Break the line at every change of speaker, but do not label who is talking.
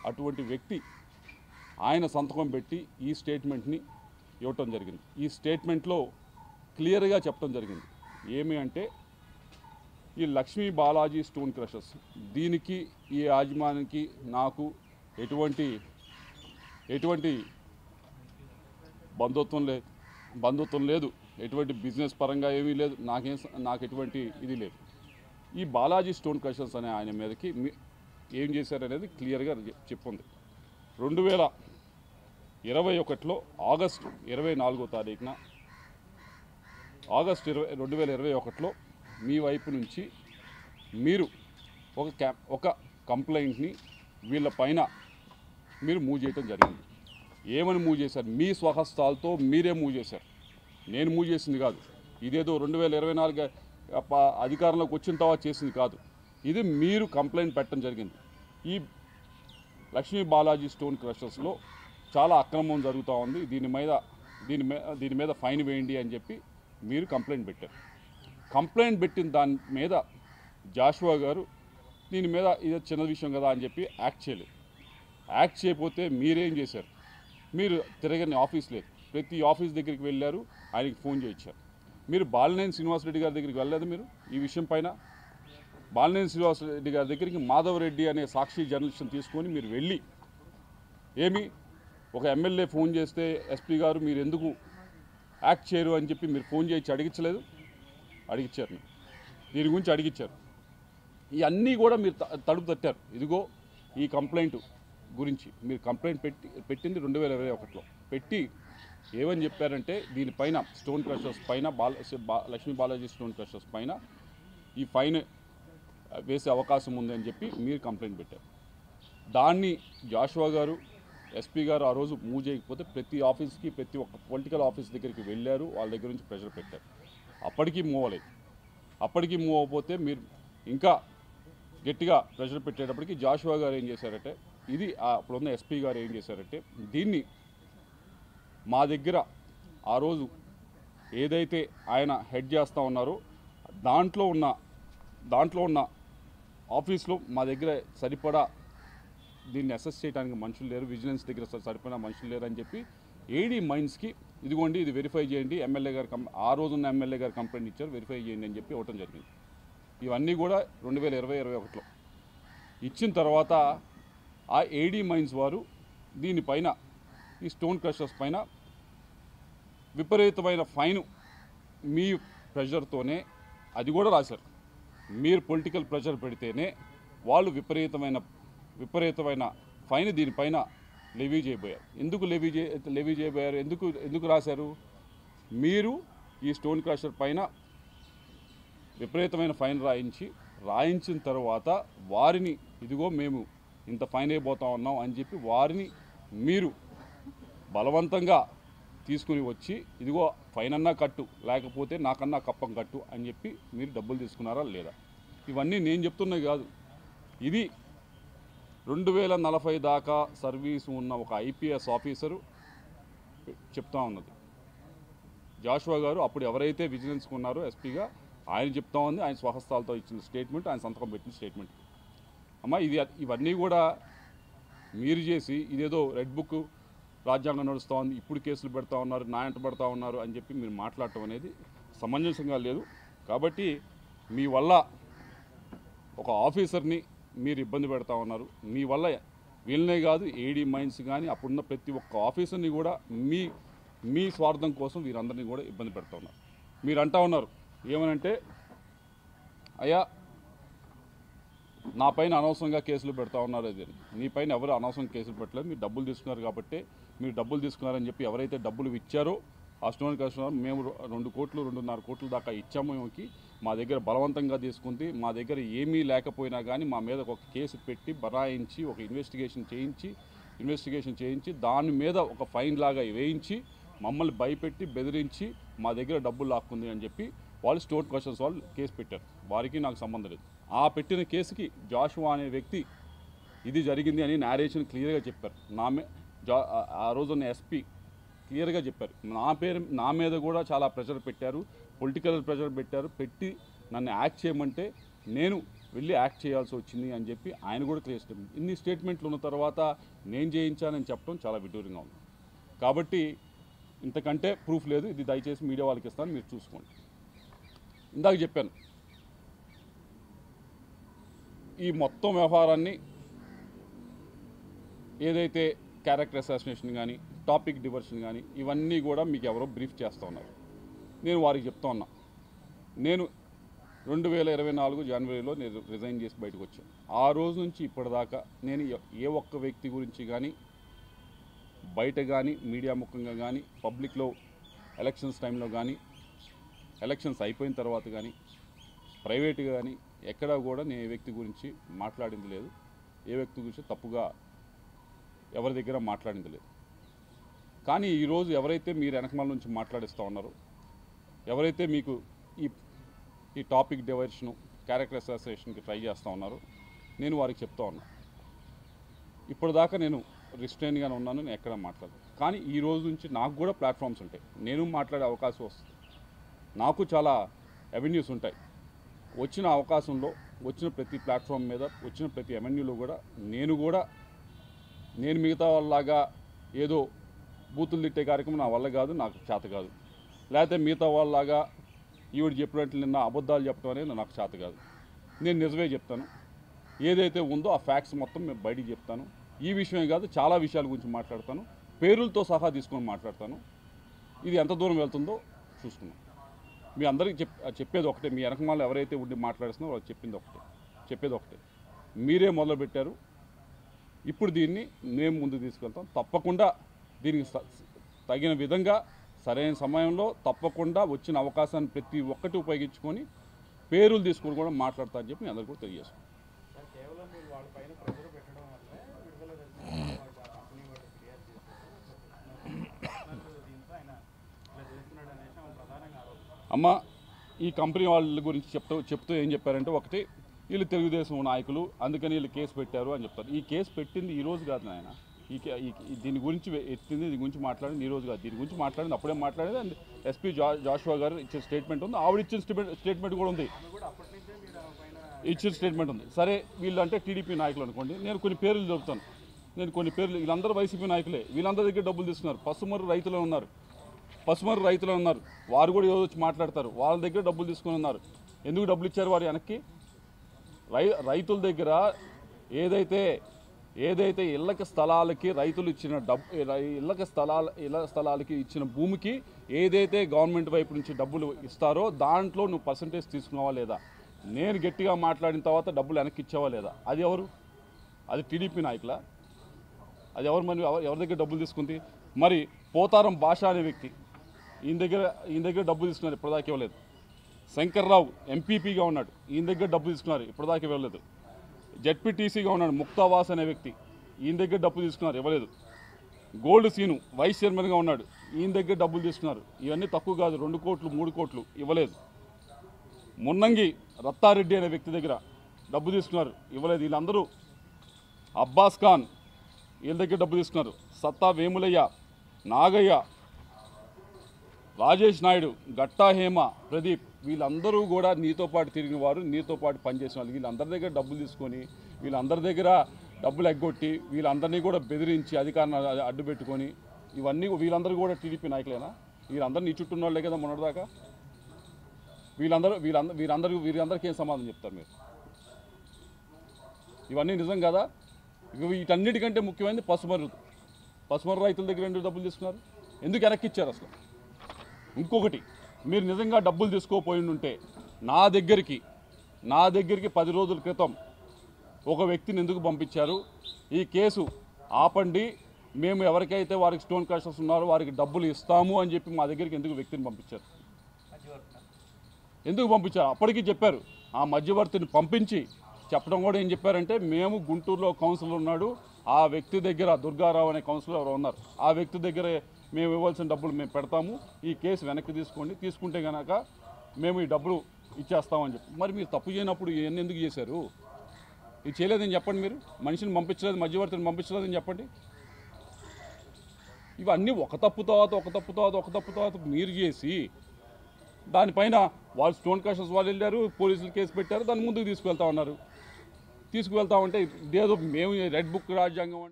అటువంటి వ్యక్తి ఆయన సంతకం పెట్టి ఈ స్టేట్మెంట్ని ఇవ్వటం జరిగింది. ఈ స్టేట్మెంట్లో క్లియర్గా చెప్పడం జరిగింది. ఏమి అంటే ఈ లక్ష్మీ బాలాజీ స్టోన్ క్రషర్స్ దీనికి ఈ యాజమానికి నాకు ఎటువంటి బంధుత్వం లేదు, ఎటువంటి బిజినెస్ పరంగా ఏమీ లేదు, నాకు ఎటువంటి ఇది లేదు. ఈ బాలాజీ స్టోన్ క్రషర్స్ అనే ఆయన మీదకి ఏం చేశారనేది క్లియర్గా చెప్పుంది. 2021లో ఆగస్టు 24వ తారీఖున 2021లో మీ వైపు నుంచి మీరు ఒక కంప్లైంట్ని వీళ్ళ పైన మీరు మూవ్ చేయటం జరిగింది. ఏమని మూవ్ చేశారు? మీ స్వహస్తాలతో మీరే మూవ్ చేశారు. నేను మూవ్ చేసింది కాదు. ఇదేదో 2024 అధికారంలోకి వచ్చిన తర్వాత చేసింది కాదు. ఇది మీరు కంప్లైంట్ పెట్టడం జరిగింది. ఈ లక్ష్మీ బాలాజీ స్టోన్ క్రషర్స్లో చాలా అక్రమం జరుగుతూ ఉంది, దీని మీద ఫైన్ వేయండి అని చెప్పి మీరు కంప్లైంట్ పెట్టారు. కంప్లైంట్ పెట్టిన దాని మీద జాషువా గారు దీని మీద ఇది చిన్న విషయం కదా అని చెప్పి యాక్ట్ చేయలేదు. యాక్ట్ చేయకపోతే మీరేం చేశారు? మీరు తిరగని ఆఫీస్ లేదు, ప్రతి ఆఫీస్ దగ్గరికి వెళ్ళారు, ఆయనకి ఫోన్ చేయించారు. మీరు బాలినేని శ్రీనివాసరెడ్డి గారి దగ్గరికి వెళ్ళలేదు. మీరు ఈ విషయం పైన బాలినేని శ్రీనివాసరెడ్డి గారి దగ్గరికి మాధవరెడ్డి అనే సాక్షి జర్నలిస్ట్ని తీసుకొని మీరు వెళ్ళి ఒక ఎమ్మెల్యే ఫోన్ చేస్తే ఎస్పీ గారు మీరు ఎందుకు యాక్ట్ చేయరు అని చెప్పి మీరు ఫోన్ చేయించి అడిగించలేదు? అడిగించారు. దీని గురించి అడిగించారు. ఇవన్నీ కూడా మీరు తడుపు తట్టారు. ఇదిగో ఈ కంప్లైంట్ గురించి మీరు కంప్లైంట్ పెట్టింది 2021లో పెట్టి ఏమని చెప్పారంటే దీనిపైన స్టోన్ క్రషర్స్ పైన లక్ష్మీ బాలాజీ స్టోన్ క్రషర్స్ పైన ఈ ఫైన్ వేసే అవకాశం ఉంది అని చెప్పి మీరు కంప్లైంట్ పెట్టారు. దాన్ని జాషువా గారు ఎస్పీ గారు ఆ రోజు మూవ్ చేయకపోతే ప్రతి ఆఫీస్కి ప్రతి ఒక్క పొలిటికల్ ఆఫీస్ దగ్గరికి వెళ్ళారు, వాళ్ళ దగ్గర నుంచి ప్రెషర్ పెట్టారు. అప్పటికీ మూవ్ అవ్వలేదు. అప్పటికీ మూవ్ అవ్వకపోతే మీరు ఇంకా గట్టిగా ప్రెషర్ పెట్టేటప్పటికి జాషువా గారు ఏం చేశారంటే అప్పుడున్న ఎస్పీ గారు ఏం చేశారంటే దీన్ని మా దగ్గర ఆ రోజు ఏదైతే ఆయన హెడ్ చేస్తూ ఉన్నారో దాంట్లో ఉన్న ఆఫీస్లో మా దగ్గర సరిపడా దీన్ని అసెస్ చేయడానికి మనుషులు లేరు, విజిలెన్స్ దగ్గర సరిపడా మనుషులు లేరు అని చెప్పి ఏడీ మైన్స్కి ఇదిగోండి ఇది వెరిఫై చేయండి, ఎమ్మెల్యే గారు ఆ రోజున్న ఎమ్మెల్యే గారు కంప్లైంట్ ఇచ్చారు, వెరిఫై చేయండి అని చెప్పి ఇవ్వటం జరిగింది. ఇవన్నీ కూడా 2020-21లో ఇచ్చిన తర్వాత ఆ ఏడీ మైన్స్ వారు దీనిపైన ఈ స్టోన్ క్రషర్స్ పైన విపరీతమైన ఫైన్ మీ ప్రెషర్తోనే అది కూడా రాశారు. మీరు పొలిటికల్ ప్రెషర్ పెడితేనే వాళ్ళు విపరీతమైన ఫైన్ దీనిపైన లెవీ చేయబోయారు. ఎందుకు లెవీ చేయబోయారు? ఎందుకు రాశారు? మీరు ఈ స్టోన్ క్రషర్ పైన విపరీతమైన ఫైన్ రాయించిన తర్వాత వారిని ఇదిగో మేము ఇంత ఫైన్ అయిపోతా ఉన్నాం అని చెప్పి వారిని మీరు బలవంతంగా తీసుకుని వచ్చి ఇదిగో ఫైన్ అన్నా కట్టు, లేకపోతే నాకన్నా కప్పం కట్టు అని చెప్పి మీరు డబ్బులు తీసుకున్నారా లేదా? ఇవన్నీ నేను చెప్తున్నవి కాదు. ఇది 2040 దాకా సర్వీసు ఉన్న ఒక ఐపీఎస్ ఆఫీసరు చెప్తా ఉన్నది. జాషువా గారు అప్పుడు ఎవరైతే విజిలెన్స్కి ఉన్నారో ఎస్పీగా ఆయన చెప్తా ఉంది, ఆయన స్వహస్తాలతో ఇచ్చిన స్టేట్మెంట్, ఆయన సంతకం పెట్టిన స్టేట్మెంట్. ఇవన్నీ కూడా మీరు చేసి ఇదేదో రెడ్ బుక్ రాజ్యాంగం నడుస్తూ ఉంది, ఇప్పుడు కేసులు పెడతా ఉన్నారు, నా ఎంట పడతా ఉన్నారు అని చెప్పి మీరు మాట్లాడటం అనేది సమంజసంగా లేదు. కాబట్టి మీ వల్ల ఒక ఆఫీసర్ని మీరు ఇబ్బంది పెడతా ఉన్నారు. మీ వల్ల వీళ్ళనే కాదు ఏడీ మైన్స్ కానీ అప్పుడున్న ప్రతి ఒక్క ఆఫీసర్ని కూడా మీ స్వార్థం కోసం వీరందరినీ కూడా ఇబ్బంది పెడతా ఉన్నారు. మీరు అంటా ఉన్నారు ఏమనంటే అయ్యా నా పైన అనవసరంగా కేసులు పెడతా ఉన్నారు. అది నీ పైన ఎవరు అనవసరంగా కేసులు పెట్టలేదు, మీరు డబ్బులు తీసుకున్నారు కాబట్టి మీరు డబ్బులు తీసుకున్నారని చెప్పి ఎవరైతే డబ్బులు ఇచ్చారో ఆ స్టోన్ క్రషర్ మేము 2 కోట్లు 2.5 కోట్ల దాకా ఇచ్చాము. మా దగ్గర బలవంతంగా తీసుకుంది, మా దగ్గర ఏమీ లేకపోయినా కానీ మా మీద ఒక కేసు పెట్టి బరాయించి ఒక ఇన్వెస్టిగేషన్ చేయించి దాని మీద ఒక ఫైన్ లాగా వేయించి మమ్మల్ని భయపెట్టి బెదిరించి మా దగ్గర డబ్బులు లాక్కుంది అని చెప్పి వాళ్ళు స్టోన్ క్రషర్స్ వాళ్ళు కేసు పెట్టారు. వారికి నాకు సంబంధం లేదు. ఆ పెట్టిన కేసుకి జాషువా అనే వ్యక్తి ఇది జరిగింది అని నేరేషన్ క్లియర్గా చెప్పారు. ఆ రోజున్న ఎస్పీ క్లియర్గా చెప్పారు. నా మీద కూడా చాలా ప్రెషర్ పెట్టారు, పొలిటికల్ ప్రెషర్ పెట్టి నన్ను యాక్ట్ చేయమంటే నేను వెళ్ళి యాక్ట్ చేయాల్సి వచ్చింది అని చెప్పి ఆయన కూడా క్లియర్ స్టేట్మెంట్. ఇన్ని స్టేట్మెంట్లు ఉన్న తర్వాత నేను చేయించానని చెప్పడం చాలా విడ్డూరంగా ఉంది. కాబట్టి ఇంతకంటే ప్రూఫ్ లేదు. ఇది దయచేసి మీడియా వాళ్ళకి ఇస్తాను, మీరు చూసుకోండి. ఇందాక చెప్పాను, ఈ మొత్తం వ్యవహారాన్ని ఏదైతే క్యారెక్టర్ అసాసినేషన్ కానీ టాపిక్ డివర్షన్ కానీ ఇవన్నీ కూడా మీకు ఎవరో బ్రీఫ్ చేస్తూ ఉన్నారు. నేను వారికి చెప్తా ఉన్నా, నేను 2024 జనవరిలో నేను రిజైన్ చేసి బయటకు వచ్చాను. ఆ రోజు నుంచి ఇప్పటిదాకా నేను ఏ ఒక్క వ్యక్తి గురించి కానీ బయట కానీ మీడియా ముఖంగా కానీ పబ్లిక్లో ఎలక్షన్స్ టైంలో కానీ ఎలక్షన్స్ అయిపోయిన తర్వాత కానీ ప్రైవేట్గా కానీ ఎక్కడా కూడా నేను ఏ వ్యక్తి గురించి మాట్లాడింది లేదు. ఏ వ్యక్తి గురించి తప్పుగా ఎవరి దగ్గర మాట్లాడింది లేదు. కానీ ఈరోజు ఎవరైతే మీరు వెనకమాల నుంచి మాట్లాడిస్తూ ఉన్నారో, ఎవరైతే మీకు ఈ టాపిక్ డైవర్షను క్యారెక్టర్ అసాసినేషన్కి ట్రై చేస్తూ ఉన్నారో, నేను వారికి చెప్తా ఉన్నా, ఇప్పటిదాకా నేను రిస్ట్రైన్గానే ఉన్నాను, నేను ఎక్కడ మాట్లాడలేదు. కానీ ఈ రోజు నుంచి నాకు కూడా ప్లాట్ఫామ్స్ ఉంటాయి, నేను మాట్లాడే అవకాశం వస్తుంది, నాకు చాలా అవెన్యూస్ ఉంటాయి. వచ్చిన అవకాశంలో వచ్చిన ప్రతి ప్లాట్ఫామ్ మీద వచ్చిన ప్రతి అవెన్యూలో కూడా నేను మిగతా వాళ్ళలాగా ఏదో బూతులు తిట్టే కార్యక్రమం నా వల్ల కాదు, నాకు చేత కాదు. లేకపోతే మిగతా వాళ్ళలాగా ఈవిడ చెప్పినట్లు నిన్న అబద్ధాలు చెప్పడం అనేది నాకు చేత కాదు. నేను నిజమే చెప్తాను, ఏదైతే ఉందో ఆ ఫ్యాక్ట్స్ మొత్తం నేను బయటికి చెప్తాను. ఈ విషయమే కాదు, చాలా విషయాల గురించి మాట్లాడతాను, పేరులతో సహా తీసుకొని మాట్లాడతాను. ఇది ఎంత దూరం వెళ్తుందో చూసుకున్నాం. మీ అందరికీ చెప్పేది ఒకటే, మీ వెనకమాల ఎవరైతే ఉండి మాట్లాడుతున్నారో వాళ్ళకి చెప్పేది ఒకటే, మీరే మొదలుపెట్టారు, ఇప్పుడు దీన్ని మేము ముందుకు తీసుకెళ్తాం. తప్పకుండా దీనికి తగిన విధంగా సరైన సమయంలో తప్పకుండా వచ్చిన అవకాశాన్ని ప్రతి ఒక్కటి ఉపయోగించుకొని పేరులు తీసుకొని కూడా మాట్లాడతా అని చెప్పి మీ అందరికీ కూడా తెలియజేస్తాం. అమ్మ, ఈ కంపెనీ వాళ్ళ గురించి చెప్తూ ఏం చెప్పారంటే, ఒకటి వీళ్ళు తెలుగుదేశం నాయకులు అందుకని వీళ్ళు కేసు పెట్టారు అని చెప్తారు. ఈ కేసు పెట్టింది ఈరోజు కాదు నాయన, దీని గురించి ఎత్తింది, దీని గురించి మాట్లాడింది ఈరోజు కాదు. దీని గురించి మాట్లాడింది అప్పుడే మాట్లాడేది. అండ్ ఎస్పీ జాషువా గారు ఇచ్చిన స్టేట్మెంట్ ఉంది, ఆవిడ ఇచ్చిన స్టేట్మెంట్ కూడా ఉంది, ఇచ్చిన స్టేట్మెంట్ ఉంది. సరే, వీళ్ళు అంటే టీడీపీ నాయకులు అనుకోండి, నేను కొన్ని పేర్లు చెబుతాను. వీళ్ళందరూ వైసీపీ నాయకులే, వీళ్ళందరి దగ్గర డబ్బులు తీసుకున్నారు. పసుమర్రు రైతులు ఉన్నారు, వారు కూడా ఏదో వచ్చి మాట్లాడతారు, వాళ్ళ దగ్గర డబ్బులు తీసుకుని ఉన్నారు. ఎందుకు డబ్బులు ఇచ్చారు వారు వెనక్కి? రైతుల దగ్గర ఏదైతే ఇళ్ళకి స్థలాలకి రైతులు ఇచ్చిన ఇళ్ళ స్థలాలకి ఇచ్చిన భూమికి ఏదైతే గవర్నమెంట్ వైపు నుంచి డబ్బులు ఇస్తారో దాంట్లో నువ్వు పర్సంటేజ్ తీసుకున్నావా లేదా? నేను గట్టిగా మాట్లాడిన తర్వాత డబ్బులు వెనక్కి ఇచ్చావా లేదా? అది ఎవరు? అది టీడీపీ నాయకులా? అది ఎవరు? మరి ఎవరి దగ్గర డబ్బులు తీసుకుంది? మరి పోతారం భాష అనే వ్యక్తి ఈయన దగ్గర డబ్బులు తీసుకున్నారు, ఇప్పటిదాకా ఇవ్వలేదు. శంకర్రావు ఎంపీపీగా ఉన్నాడు, ఈయన దగ్గర డబ్బులు తీసుకున్నారు, ఇప్పటిదాకా ఇవ్వలేదు. జెడ్పీటీసీగా ఉన్నాడు ముక్తావాస్ అనే వ్యక్తి, ఈయన దగ్గర డబ్బులు తీసుకున్నారు, ఇవ్వలేదు. గోల్డ్ సీను వైస్ చైర్మన్గా ఉన్నాడు, ఈయన దగ్గర డబ్బులు తీసుకున్నారు. ఇవన్నీ తక్కువ కాదు, 2 కోట్లు 3 కోట్లు ఇవ్వలేదు. మున్నంగి రత్తారెడ్డి అనే వ్యక్తి దగ్గర డబ్బు తీసుకున్నారు, ఇవ్వలేదు. వీళ్ళందరూ అబ్బాస్ ఖాన్ వీళ్ళ దగ్గర డబ్బు తీసుకున్నారు. సత్తా వేములయ్య, నాగయ్య, రాజేష్ నాయుడు, గట్టా హేమ, ప్రదీప్, వీళ్ళందరూ కూడా నీతో పాటు తిరిగిన వారు, నీతో పాటు పనిచేసిన వాళ్ళు. వీళ్ళందరి దగ్గర డబ్బులు తీసుకొని, వీళ్ళందరి దగ్గర డబ్బులు ఎగ్గొట్టి, వీళ్ళందరినీ కూడా బెదిరించి అధికారాన్ని అడ్డు పెట్టుకొని, ఇవన్నీ వీళ్ళందరూ కూడా టీడీపీ నాయకులేనా? వీళ్ళందరూ నీ చుట్టూ ఉన్న వాళ్ళే కదా మొన్నటిదాకా. వీరందరికీ ఏం సమాధానం చెప్తారు మీరు? ఇవన్నీ నిజం కదా? వీటన్నిటికంటే ముఖ్యమైనది పసుమర్రు రైతుల దగ్గర ఎందుకు డబ్బులు తీసుకున్నారు? ఎందుకు వెనక్కి ఇచ్చారు అసలు? ఇంకొకటి, మీరు నిజంగా డబ్బులు తీసుకోపోయి ఉంటే నా దగ్గరికి 10 రోజుల క్రితం ఒక వ్యక్తిని ఎందుకు పంపించారు? ఈ కేసు ఆపండి, మేము ఎవరికైతే వారికి స్టోన్ క్రషర్స్ ఉన్నారో వారికి డబ్బులు ఇస్తాము అని చెప్పి మా దగ్గరికి ఎందుకు వ్యక్తిని పంపించారు? ఎందుకు పంపించారు? అప్పటికీ చెప్పారు. ఆ మధ్యవర్తిని పంపించి చెప్పడం కూడా ఏం చెప్పారంటే, మేము గుంటూరులో కౌన్సిలర్ ఉన్నాడు, ఆ వ్యక్తి దగ్గర దుర్గారావు అనే కౌన్సిలర్ ఎవరు ఉన్నారు, ఆ వ్యక్తి దగ్గర మేము ఇవ్వాల్సిన డబ్బులు మేము పెడతాము, ఈ కేసు వెనక్కి తీసుకోండి, తీసుకుంటే కనుక మేము ఈ డబ్బులు ఇచ్చేస్తామని చెప్పి. మరి మీరు తప్పు చేయనప్పుడు ఇవన్నీ ఎందుకు చేశారు? ఇది చేయలేదని చెప్పండి. మీరు మనిషిని పంపించలేదు, మధ్యవర్తిని పంపించలేదని చెప్పండి. ఇవన్నీ ఒక తప్పు తర్వాత మీరు చేసి దానిపైన వాళ్ళు స్టోన్ క్రషర్స్ వాళ్ళు వెళ్ళారు, పోలీసులు కేసు పెట్టారు, దాన్ని ముందుకు తీసుకువెళ్తా ఉంటే ఇదేదో మేము రెడ్ బుక్ రాజ్యాంగం